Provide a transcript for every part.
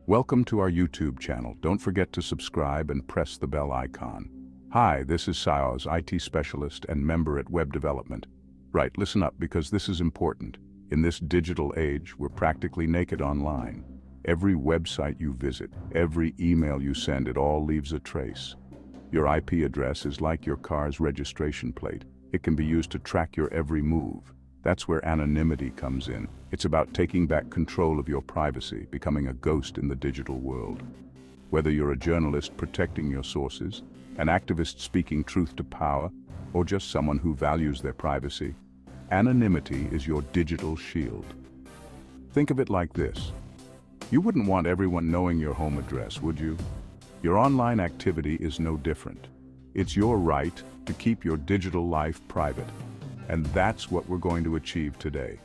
Welcome to our YouTube channel. Don't forget to subscribe and press the bell icon. Hi, this is Saoz, IT specialist and member at Web Development. Right, listen up because this is important. In this digital age, we're practically naked online. Every website you visit, every email you send, it all leaves a trace. Your IP address is like your car's registration plate. It can be used to track your every move. That's where anonymity comes in. It's about taking back control of your privacy, becoming a ghost in the digital world. Whether you're a journalist protecting your sources, an activist speaking truth to power, or just someone who values their privacy, anonymity is your digital shield. Think of it like this. You wouldn't want everyone knowing your home address, would you? Your online activity is no different. It's your right to keep your digital life private. And that's what we're going to achieve today.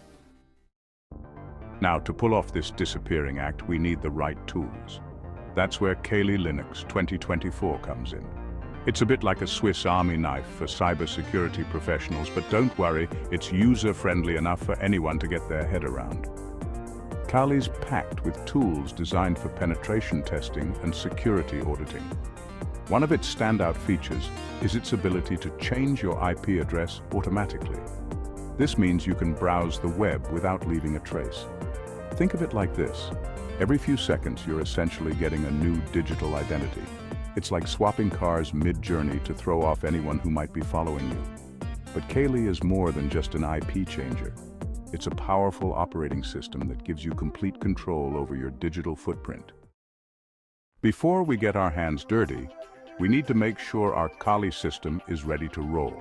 Now, to pull off this disappearing act, we need the right tools. That's where Kali Linux 2024 comes in. It's a bit like a Swiss Army knife for cybersecurity professionals, but don't worry, it's user-friendly enough for anyone to get their head around. Kali's packed with tools designed for penetration testing and security auditing. One of its standout features is its ability to change your IP address automatically. This means you can browse the web without leaving a trace. Think of it like this. Every few seconds, you're essentially getting a new digital identity. It's like swapping cars mid-journey to throw off anyone who might be following you. But Kali is more than just an IP changer. It's a powerful operating system that gives you complete control over your digital footprint. Before we get our hands dirty, we need to make sure our Kali system is ready to roll.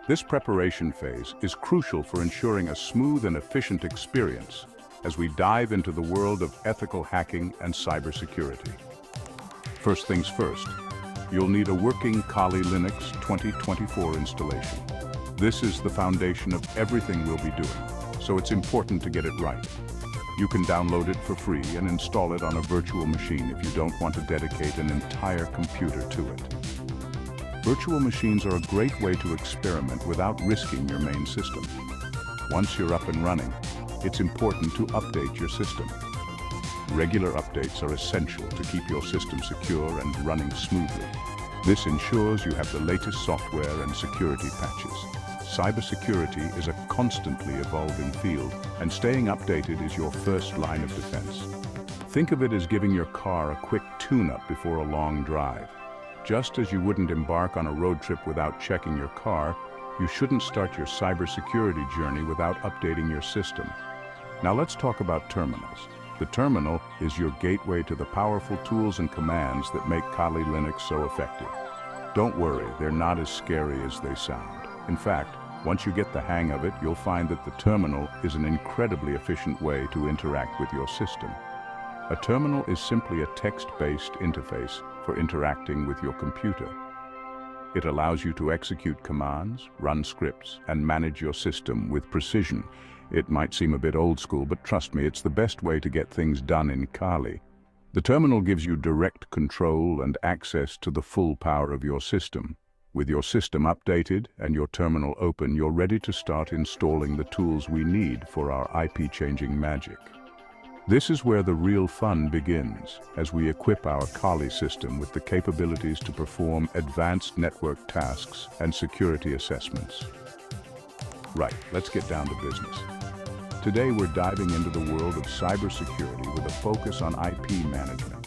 This preparation phase is crucial for ensuring a smooth and efficient experience as we dive into the world of ethical hacking and cybersecurity. First things first, you'll need a working Kali Linux 2024 installation. This is the foundation of everything we'll be doing, so it's important to get it right. You can download it for free and install it on a virtual machine if you don't want to dedicate an entire computer to it. Virtual machines are a great way to experiment without risking your main system. Once you're up and running, it's important to update your system. Regular updates are essential to keep your system secure and running smoothly. This ensures you have the latest software and security patches. Cybersecurity is a constantly evolving field, and staying updated is your first line of defense. Think of it as giving your car a quick tune-up before a long drive. Just as you wouldn't embark on a road trip without checking your car, you shouldn't start your cybersecurity journey without updating your system. Now let's talk about terminals. The terminal is your gateway to the powerful tools and commands that make Kali Linux so effective. Don't worry, they're not as scary as they sound. In fact, once you get the hang of it, you'll find that the terminal is an incredibly efficient way to interact with your system. A terminal is simply a text-based interface for interacting with your computer. It allows you to execute commands, run scripts, and manage your system with precision. It might seem a bit old school, but trust me, it's the best way to get things done in Kali. The terminal gives you direct control and access to the full power of your system. With your system updated and your terminal open, you're ready to start installing the tools we need for our IP-changing magic. This is where the real fun begins, as we equip our Kali system with the capabilities to perform advanced network tasks and security assessments. Right, let's get down to business. Today we're diving into the world of cybersecurity with a focus on IP management.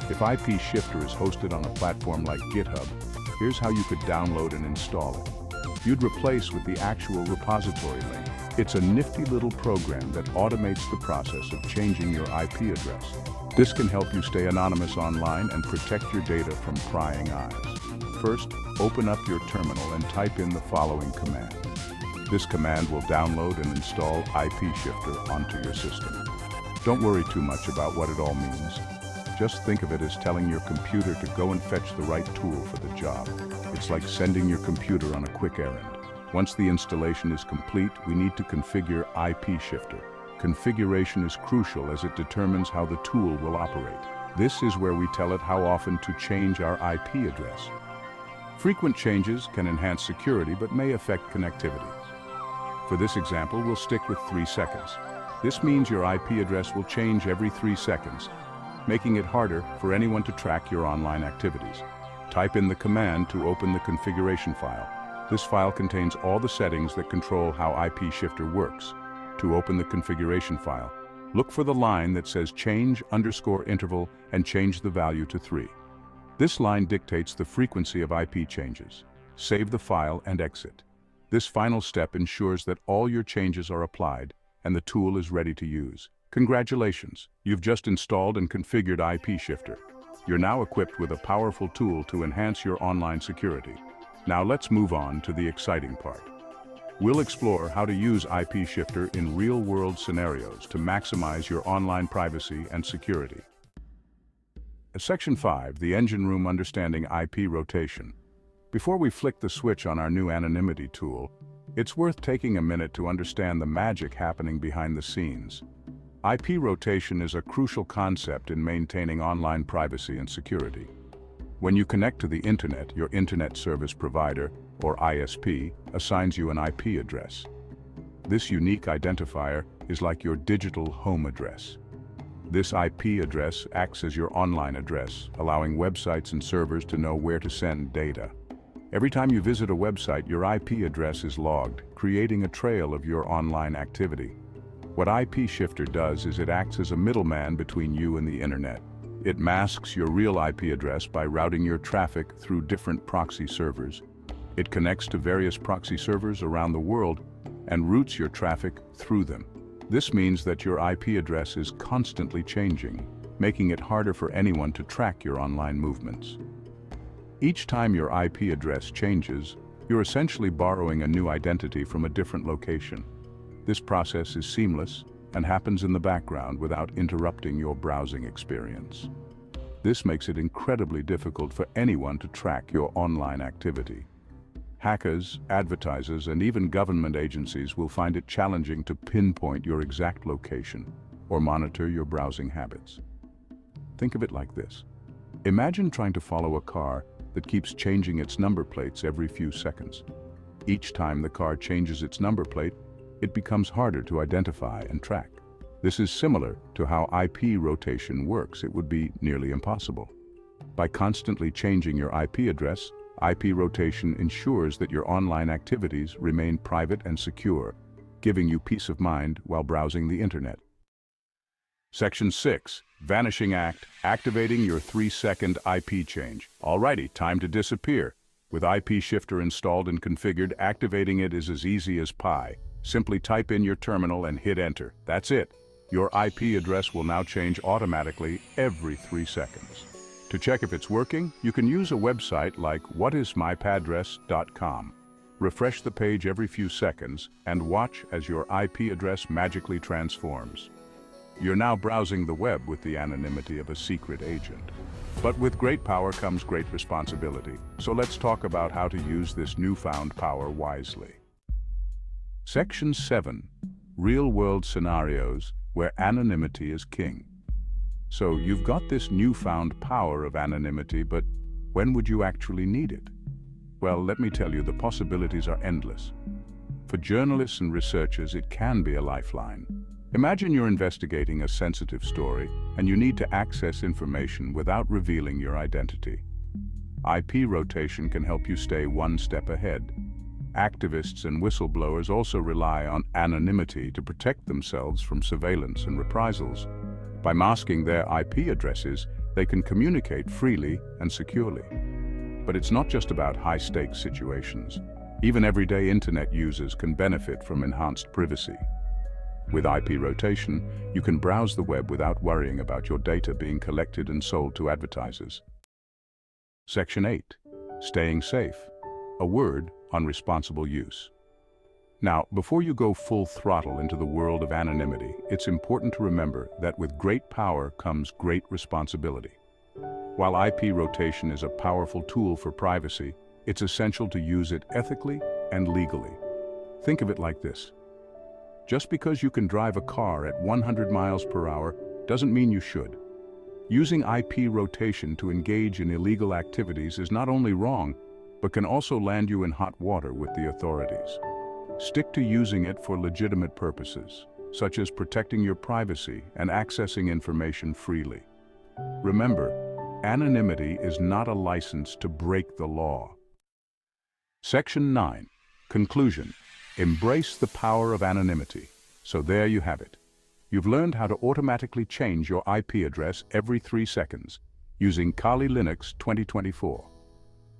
If IP Shifter is hosted on a platform like GitHub, here's how you could download and install it. You'd replace with the actual repository link. It's a nifty little program that automates the process of changing your IP address. This can help you stay anonymous online and protect your data from prying eyes. First, open up your terminal and type in the following command. This command will download and install IP Shifter onto your system. Don't worry too much about what it all means. Just think of it as telling your computer to go and fetch the right tool for the job. It's like sending your computer on a quick errand. Once the installation is complete, we need to configure IP Shifter. Configuration is crucial as it determines how the tool will operate. This is where we tell it how often to change our IP address. Frequent changes can enhance security but may affect connectivity. For this example, we'll stick with 3 seconds. This means your IP address will change every 3 seconds. making it harder for anyone to track your online activities. Type in the command to open the configuration file. This file contains all the settings that control how IP Shifter works. To open the configuration file, look for the line that says change_interval and change the value to 3. This line dictates the frequency of IP changes. Save the file and exit. This final step ensures that all your changes are applied and the tool is ready to use. Congratulations, you've just installed and configured IP Shifter. You're now equipped with a powerful tool to enhance your online security. Now let's move on to the exciting part. We'll explore how to use IP Shifter in real-world scenarios to maximize your online privacy and security. Section 5, the engine room understanding IP rotation. Before we flick the switch on our new Anonymity tool, it's worth taking a minute to understand the magic happening behind the scenes. IP rotation is a crucial concept in maintaining online privacy and security. When you connect to the internet, your internet service provider, or ISP, assigns you an IP address. This unique identifier is like your digital home address. This IP address acts as your online address, allowing websites and servers to know where to send data. Every time you visit a website, your IP address is logged, creating a trail of your online activity. What IP Shifter does is it acts as a middleman between you and the internet. It masks your real IP address by routing your traffic through different proxy servers. It connects to various proxy servers around the world and routes your traffic through them. This means that your IP address is constantly changing, making it harder for anyone to track your online movements. Each time your IP address changes, you're essentially borrowing a new identity from a different location. This process is seamless and happens in the background without interrupting your browsing experience. This makes it incredibly difficult for anyone to track your online activity. Hackers, advertisers, and even government agencies will find it challenging to pinpoint your exact location or monitor your browsing habits. Think of it like this. Imagine trying to follow a car that keeps changing its number plates every few seconds. Each time the car changes its number plate, it becomes harder to identify and track. This is similar to how IP rotation works. It would be nearly impossible. By constantly changing your IP address, IP rotation ensures that your online activities remain private and secure, giving you peace of mind while browsing the internet. Section 6, Vanishing Act, activating your 3-second IP change. Alrighty, time to disappear. With IP Shifter installed and configured, activating it is as easy as pie. Simply type in your terminal and hit enter. That's it. Your IP address will now change automatically every 3 seconds. To check if it's working, you can use a website like whatismypadress.com. Refresh the page every few seconds and watch as your IP address magically transforms. You're now browsing the web with the anonymity of a secret agent. But with great power comes great responsibility. So let's talk about how to use this newfound power wisely. Section 7, Real-world scenarios where anonymity is king. So you've got this newfound power of anonymity, but when would you actually need it? Well, let me tell you, the possibilities are endless. For journalists and researchers, it can be a lifeline. Imagine you're investigating a sensitive story and you need to access information without revealing your identity. IP rotation can help you stay one step ahead. Activists and whistleblowers also rely on anonymity to protect themselves from surveillance and reprisals. By masking their IP addresses, they can communicate freely and securely. But it's not just about high-stakes situations. Even everyday internet users can benefit from enhanced privacy. With IP rotation, you can browse the web without worrying about your data being collected and sold to advertisers. Section 8. Staying safe. A word on responsible use. Now, before you go full throttle into the world of anonymity, it's important to remember that with great power comes great responsibility. While IP rotation is a powerful tool for privacy, it's essential to use it ethically and legally. Think of it like this. Just because you can drive a car at 100 miles per hour doesn't mean you should. Using IP rotation to engage in illegal activities is not only wrong, but can also land you in hot water with the authorities. Stick to using it for legitimate purposes, such as protecting your privacy and accessing information freely. Remember, anonymity is not a license to break the law. Section 9. Conclusion. Embrace the power of anonymity. So there you have it. You've learned how to automatically change your IP address every 3 seconds using Kali Linux 2024.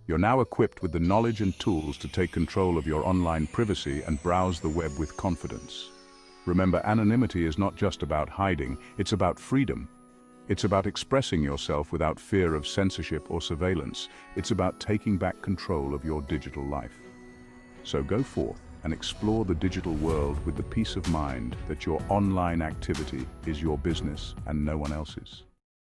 You're now equipped with the knowledge and tools to take control of your online privacy and browse the web with confidence. Remember, anonymity is not just about hiding, it's about freedom. It's about expressing yourself without fear of censorship or surveillance. It's about taking back control of your digital life. So go forth and explore the digital world with the peace of mind that your online activity is your business and no one else's.